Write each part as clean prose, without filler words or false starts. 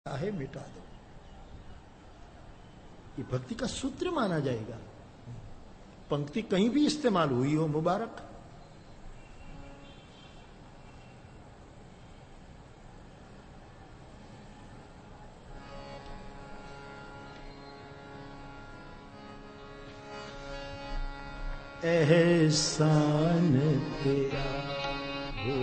है मिटा दो। ये भक्ति का सूत्र माना जाएगा। पंक्ति कहीं भी इस्तेमाल हुई हो मुबारक। एहसान तेरा हो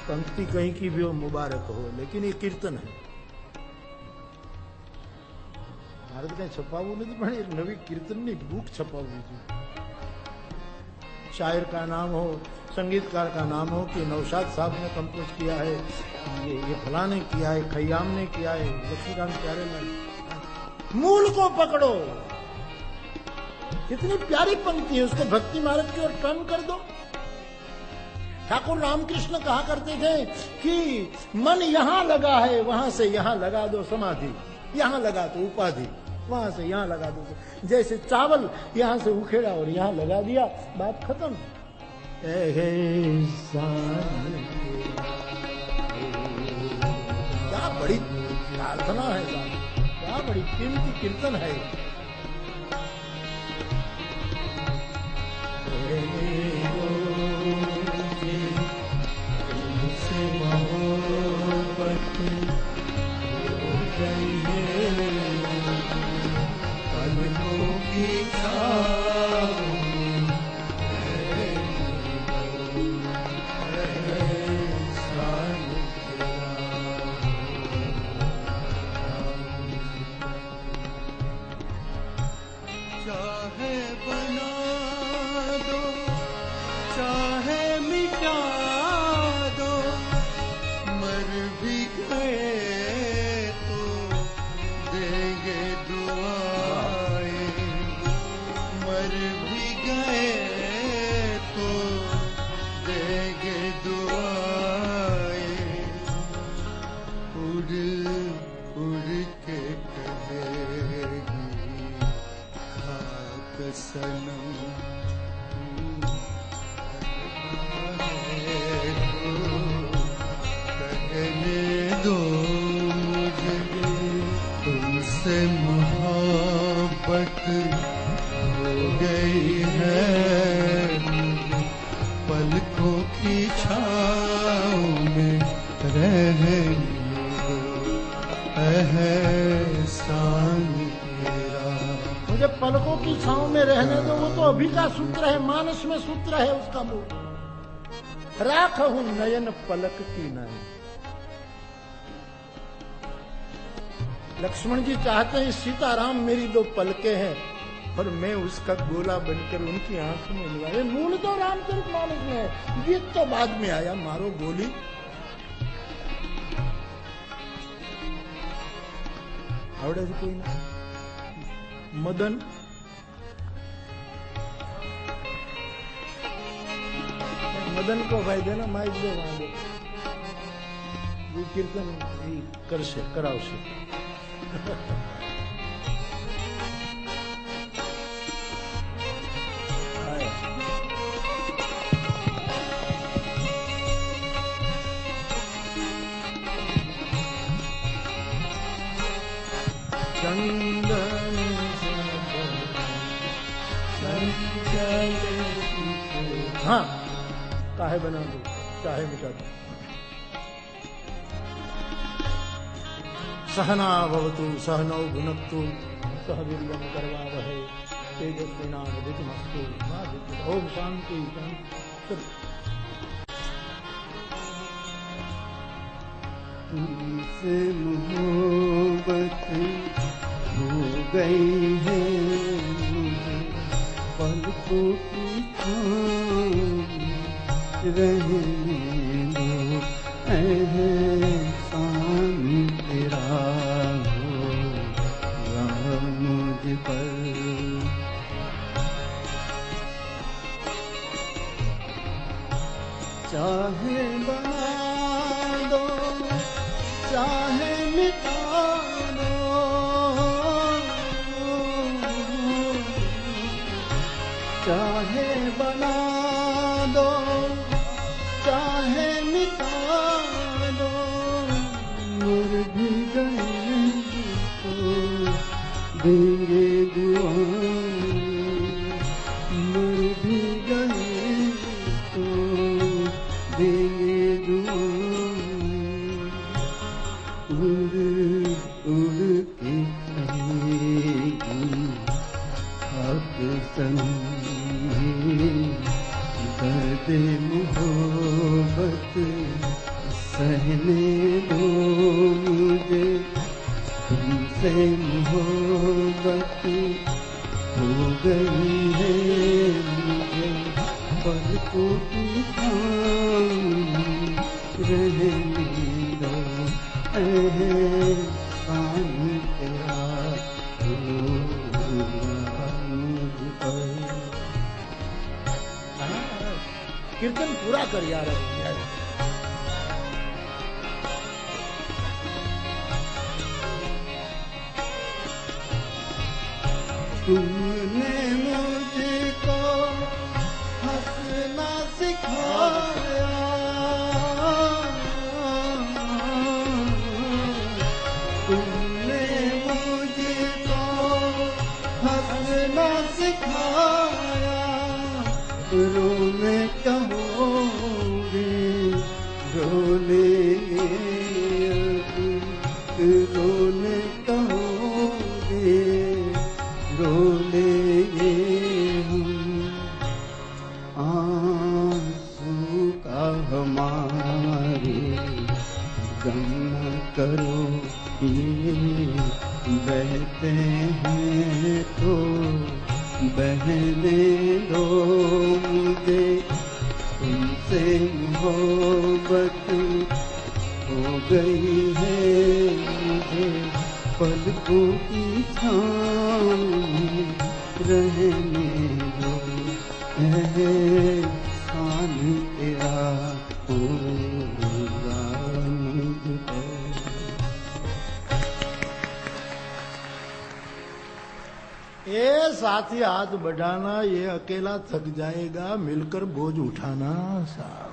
पंक्ति कहीं की भी हो मुबारक हो, लेकिन ये कीर्तन है। भारत ने छपावू नहीं पण एक नवी कीर्तन ની બુક छपाववी थी। शायर का नाम हो, संगीतकार का नाम हो कि नौशाद साहब ने कंपोज किया है, ये फला ने किया है, खयाम ने किया है, लक्ष्मीकांत प्यारेलाल। मूल को पकड़ो। कितनी प्यारी पंक्ति है, उसको भक्ति मार्ग की ओर टर्न कर दो। ठाकुर रामकृष्ण कहा करते थे कि मन यहां लगा है, वहां से यहां लगा दो समाधि, यहां लगा दो उपाधि, वहां से यहां लगा दो। जैसे चावल यहां से उखेड़ा और यहां लगा दिया, बात खत्म। क्या बड़ी प्रार्थना है, क्या बड़ी कीमती कीर्तन है। पलकों की छांव में रहने दो, वो तो अभी का सूत्र है, मानस में सूत्र है उसका मूल। राख हूं नयन पलक की नयन। लक्ष्मण जी चाहते हैं सीताराम मेरी दो पलकें हैं और मैं उसका गोला बनकर उनकी आंख में लगा। ये मूल तो रामचरितमानस में है, गीत तो बाद में आया। मारो गोली आवड़े से कोई ना। मदन मदन को भाई देना माइक दो, वहां दो। वो कीर्तन कर से कराओ से। हाँ, काहे बना दो, चाहे मिटा दो। सहना भवतु सहनौ भुनक्तु सह वीर्यं करवावहै तेजस्विनावधीतमस्तु मा विद्विषावहै। ओम शांति शांति। तुमसे मोहब्बत हो गई है पलकों की छाँव रहने दो, एहसान तेरा होगा मुझ पर। चाहे बना दो, चाहे मिटा दो, चाहे बना दो, चाहे मिटा दो, मर भी गए तो देंगे दुआएं, मर भी गए तो देंगे दुआएं। उड़ उड़ के आएगी खाक संगी, दर्द मोहब्बत सहने दो मुझे, तुमसे मोहब्बत हो गई है मुझे, पलकों की छाँव रहने दो, एहसान तेरा होगा मुझ पर। कीर्तन पूरा कर यार। तुमने मुझको हंसना सिखाया, तुमने मुझको हंसना सिखाया, रोने कहोगे रो लेंगे, रोने कहोगे रो लेंगे हम, आंसू का हमारे गम न करो, ये बहते हैं तो बहने दो मुझे, तुमसे मोहब्बत हो गई है मुझे, पलकों की छाँव रहने दो, एहसान तेरा होगा मुझ पर। ये साथी हाथ बढ़ाना, ये अकेला थक जाएगा, मिलकर बोझ उठाना साहब।